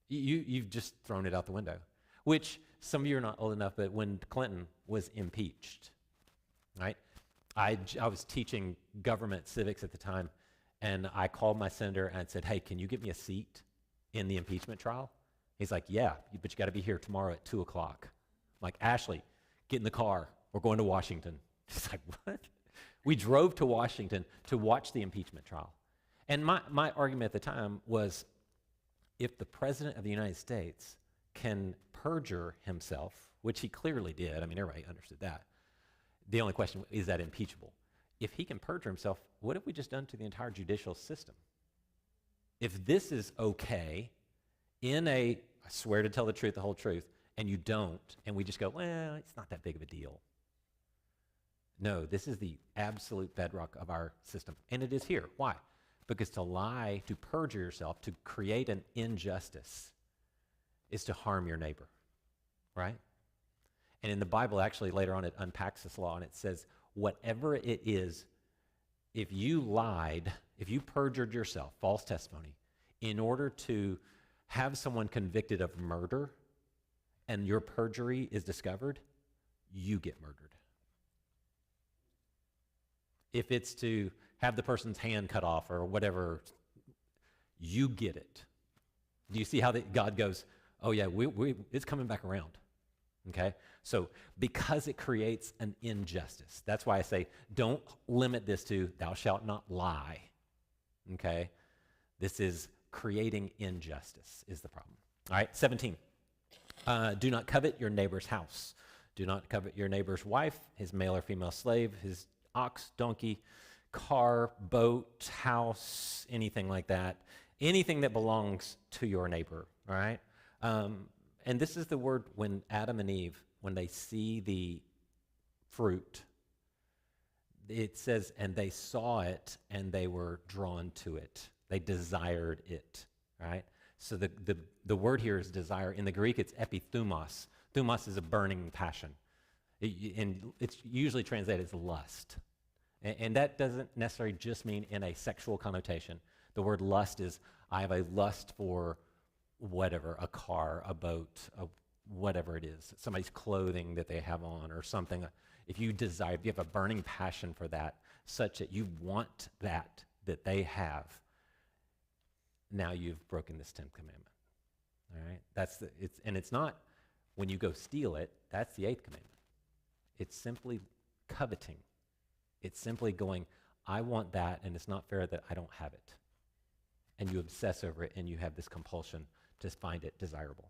You've just thrown it out the window, which some of you are not old enough, but when Clinton was impeached, right? I was teaching government civics at the time, and I called my senator and said, hey, can you get me a seat in the impeachment trial? He's like, yeah, but you got to be here tomorrow at 2 o'clock. I'm like, Ashley, get in the car. We're going to Washington. He's like, what? We drove to Washington to watch the impeachment trial. And my argument at the time was, if the President of the United States can perjure himself, which he clearly did, I mean, everybody understood that. The only question is that impeachable. If he can perjure himself, what have we just done to the entire judicial system? If this is okay in I swear to tell the truth, the whole truth, and you don't, and we just go, well, it's not that big of a deal. No, this is the absolute bedrock of our system, and it is here. Why? Because to lie, to perjure yourself, to create an injustice is to harm your neighbor, right? And in the Bible, actually, later on, it unpacks this law, and it says, whatever it is, if you lied, if you perjured yourself, false testimony, in order to have someone convicted of murder, and your perjury is discovered, you get murdered. If it's to have the person's hand cut off or whatever, you get it. Do you see how God goes, oh yeah, it's coming back around, okay? So because it creates an injustice, that's why I say don't limit this to thou shalt not lie, okay? This is creating injustice is the problem. All right, 17. Do not covet your neighbor's house. Do not covet your neighbor's wife, his male or female slave, his ox, donkey, car, boat, house, anything like that. Anything that belongs to your neighbor, all right? And this is the word when Adam and Eve, when they see the fruit, it says, and they saw it and they were drawn to it. They desired it, right? So the word here is desire. In the Greek, it's epithumos. Thumos is a burning passion. And it's usually translated as lust. And that doesn't necessarily just mean in a sexual connotation. The word lust is, I have a lust for whatever, a car, a boat, whatever it is, somebody's clothing that they have on or something. If you desire, if you have a burning passion for that, such that you want that they have, now you've broken this 10th commandment. All right? It's not when you go steal it, that's the 8th commandment. It's simply coveting. It's simply going, I want that, and it's not fair that I don't have it. And you obsess over it, and you have this compulsion to find it desirable.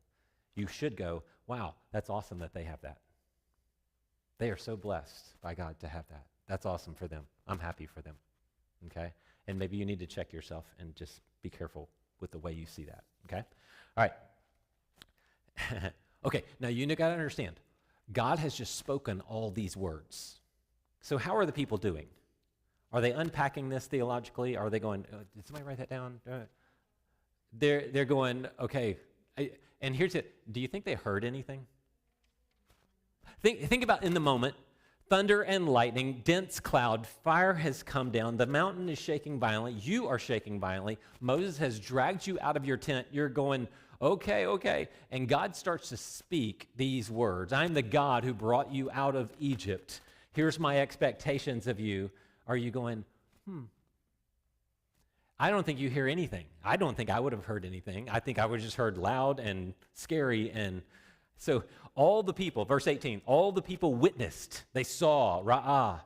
You should go, wow, that's awesome that they have that. They are so blessed by God to have that. That's awesome for them. I'm happy for them. Okay? And maybe you need to check yourself and just be careful with the way you see that. Okay? All right. Okay, now you got to understand, God has just spoken all these words. So how are the people doing? Are they unpacking this theologically? Are they going, did somebody write that down? They're going, okay, and here's it. Do you think they heard anything? Think about in the moment, thunder and lightning, dense cloud, fire has come down, the mountain is shaking violently, you are shaking violently, Moses has dragged you out of your tent, you're going, Okay, okay. And God starts to speak these words. I'm the God who brought you out of Egypt. Here's my expectations of you. Are you going, I don't think you hear anything. I don't think I would have heard anything. I think I would have just heard loud and scary. And so all the people, verse 18, all the people witnessed. They saw, ra'ah,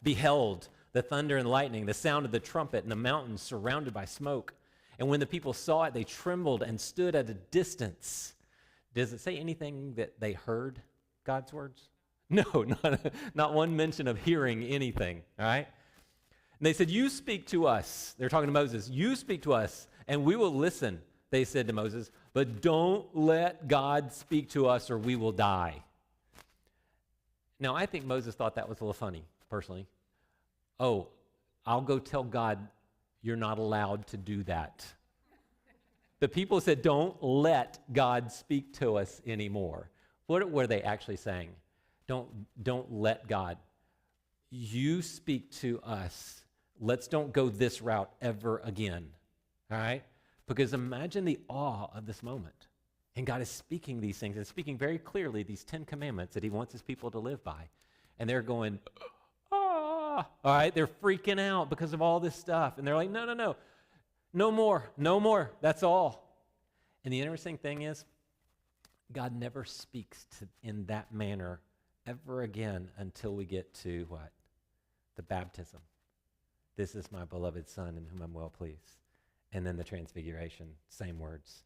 beheld the thunder and lightning, the sound of the trumpet, and the mountains surrounded by smoke. And when the people saw it, they trembled and stood at a distance. Does it say anything that they heard God's words? No, not one mention of hearing anything, all right? And they said, you speak to us. They're talking to Moses. You speak to us, and we will listen, they said to Moses. But don't let God speak to us, or we will die. Now, I think Moses thought that was a little funny, personally. Oh, I'll go tell God you're not allowed to do that. The people said, don't let God speak to us anymore. What were they actually saying? Don't let God. You speak to us. Let's don't go this route ever again, all right? Because imagine the awe of this moment. And God is speaking these things and speaking very clearly these 10 commandments that he wants his people to live by. And they're going, all right? They're freaking out because of all this stuff. And they're like, no more, that's all. And the interesting thing is, God never speaks in that manner ever again until we get to what? The baptism. This is my beloved Son in whom I'm well pleased. And then the transfiguration, same words.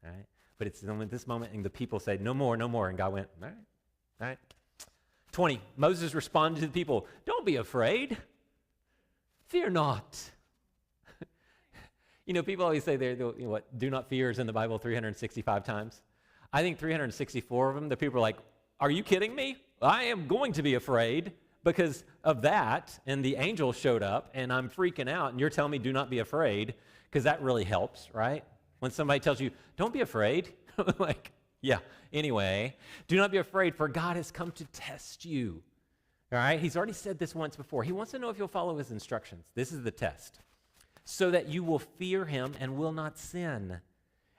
All right? But it's only this moment, and the people say, no more. And God went, all right. 20, Moses responded to the people, don't be afraid. Fear not. People always say, do not fear is in the Bible 365 times. I think 364 of them, the people are like, are you kidding me? I am going to be afraid because of that, and the angel showed up, and I'm freaking out, and you're telling me do not be afraid, because that really helps, right? When somebody tells you, don't be afraid, like, yeah, anyway, do not be afraid, for God has come to test you, all right? He's already said this once before. He wants to know if you'll follow his instructions. This is the test, so that you will fear him and will not sin.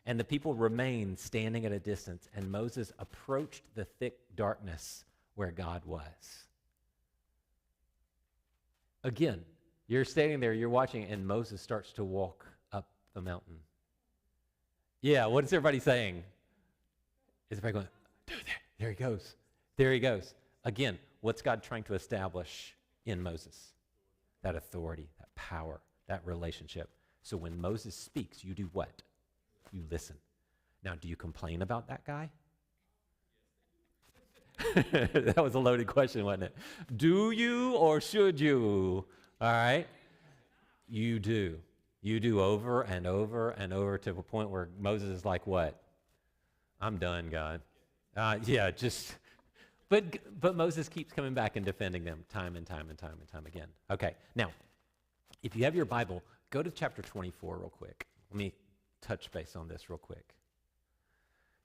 And the people remained standing at a distance, and Moses approached the thick darkness where God was. Again, you're standing there, you're watching, and Moses starts to walk up the mountain. Yeah, what is everybody saying? Is everybody going, dude, there he goes. There he goes. Again, what's God trying to establish in Moses? That authority, that power, that relationship. So when Moses speaks, you do what? You listen. Now, do you complain about that guy? That was a loaded question, wasn't it? Do you or should you? All right? You do. You do over and over and over to a point where Moses is like, what? I'm done, God. But Moses keeps coming back and defending them time and time and time and time again. Okay, now, if you have your Bible, go to chapter 24 real quick. Let me touch base on this real quick.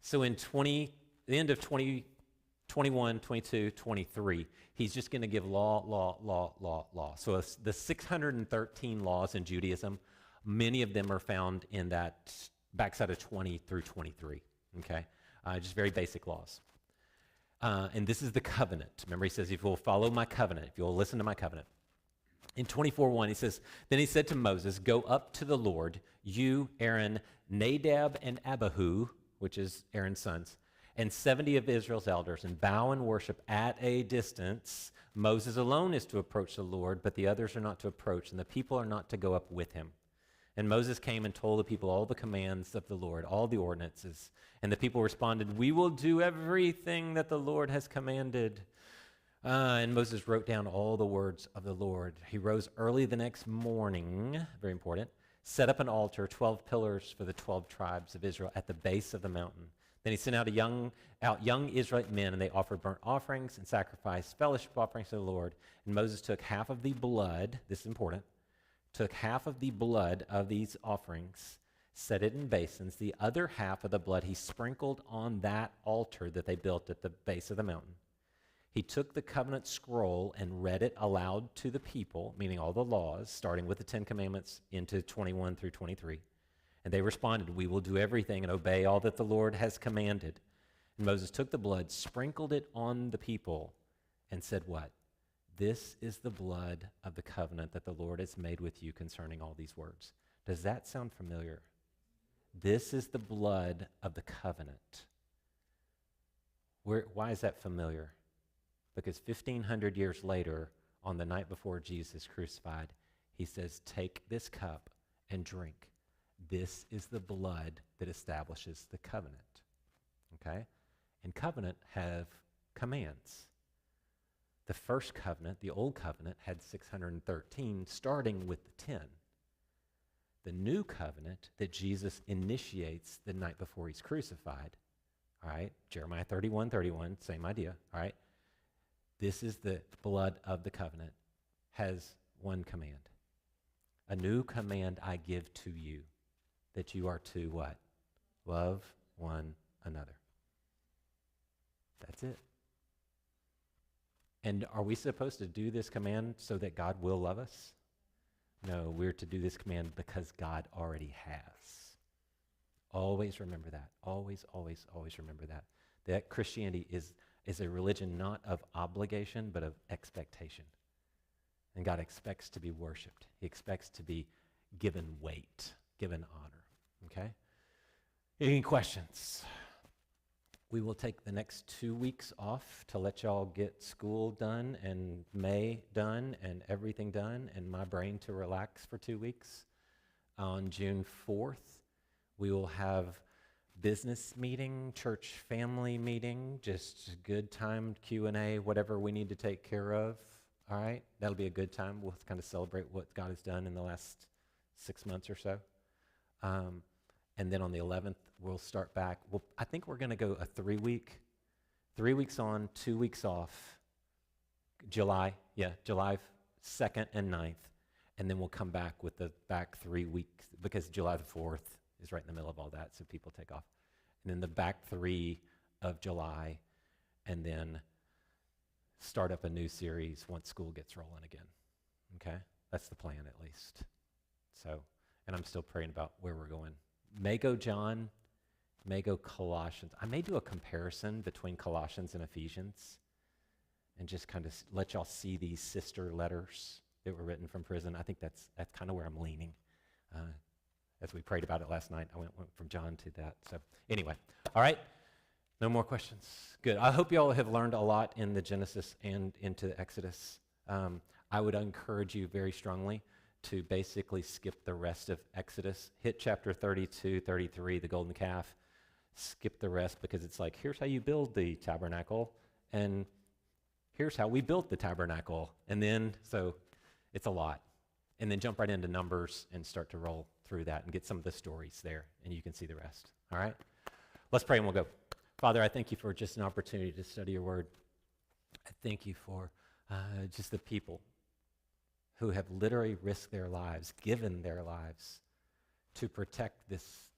So in the end of 21, 22, 23, he's just going to give law. So the 613 laws in Judaism, many of them are found in that backside of 20 through 23, okay? Just very basic laws. And this is the covenant. Remember, he says, if you'll follow my covenant, if you'll listen to my covenant. In 24:1, he says, then he said to Moses, go up to the Lord, you, Aaron, Nadab, and Abihu, which is Aaron's sons, and 70 of Israel's elders, and bow and worship at a distance. Moses alone is to approach the Lord, but the others are not to approach, and the people are not to go up with him. And Moses came and told the people all the commands of the Lord, all the ordinances. And the people responded, we will do everything that the Lord has commanded. And Moses wrote down all the words of the Lord. He rose early the next morning, very important, set up an altar, 12 pillars for the 12 tribes of Israel at the base of the mountain. Then he sent out young Israelite men, and they offered burnt offerings and sacrificed fellowship offerings to the Lord. And Moses took half of the blood, this is important, took half of the blood of these offerings, set it in basins. The other half of the blood he sprinkled on that altar that they built at the base of the mountain. He took the covenant scroll and read it aloud to the people, meaning all the laws, starting with the 10 Commandments into 21 through 23. And they responded, "We will do everything and obey all that the Lord has commanded." And Moses took the blood, sprinkled it on the people, and said what? "This is the blood of the covenant that the Lord has made with you concerning all these words." Does that sound familiar? This is the blood of the covenant. Why is that familiar? Because 1,500 years later, on the night before Jesus crucified, he says, "Take this cup and drink. This is the blood that establishes the covenant." Okay? And covenant have commands. The first covenant, the old covenant, had 613, starting with the 10. The new covenant that Jesus initiates the night before he's crucified, all right, Jeremiah 31:31, same idea, all right? This is the blood of the covenant, has one command. "A new command I give to you, that you are to" what? "Love one another." That's it. And are we supposed to do this command so that God will love us? No, we're to do this command because God already has. Always remember that. Always, always, always remember that. That Christianity is a religion not of obligation, but of expectation. And God expects to be worshiped. He expects to be given weight, given honor. Okay? Any questions? We will take the next 2 weeks off to let y'all get school done and May done and everything done and my brain to relax for 2 weeks. On June 4th, we will have business meeting, church family meeting, just good timed Q&A, whatever we need to take care of. All right? That'll be a good time. We'll kind of celebrate what God has done in the last 6 months or so. And then on the 11th, we'll start back. I think we're going to go a 3-week, 3 weeks on, 2 weeks off, July 2nd and 9th. And then we'll come back with the back 3 weeks, because July the 4th is right in the middle of all that, so people take off. And then the back 3 of July, and then start up a new series once school gets rolling again. Okay? That's the plan, at least. So, and I'm still praying about where we're going. May go John, may go Colossians. I may do a comparison between Colossians and Ephesians and just kind of let y'all see these sister letters that were written from prison. I think that's kind of where I'm leaning. As we prayed about it last night, I went from John to that. So anyway, all right, no more questions. Good. I hope y'all have learned a lot in the Genesis and into the Exodus. I would encourage you very strongly to basically skip the rest of Exodus. Hit chapter 32, 33, the golden calf. Skip the rest, because it's like, here's how you build the tabernacle, and here's how we built the tabernacle. And then, so it's a lot. And then jump right into Numbers and start to roll through that and get some of the stories there, and you can see the rest. All right? Let's pray and we'll go. Father, I thank you for just an opportunity to study your word. I thank you for just the people who have literally risked their lives, given their lives to protect this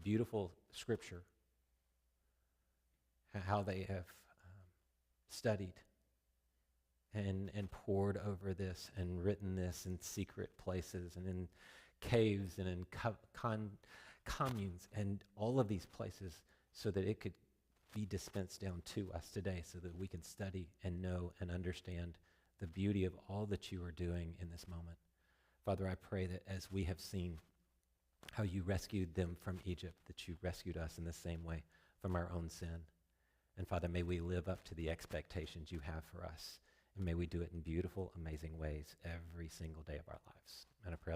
beautiful scripture, how they have studied and pored over this and written this in secret places and in caves and in communes and all of these places, so that it could be dispensed down to us today, so that we can study and know and understand the beauty of all that you are doing in this moment. Father, I pray that as we have seen how you rescued them from Egypt, that you rescued us in the same way from our own sin. And Father, may we live up to the expectations you have for us. And may we do it in beautiful, amazing ways every single day of our lives. And I pray all this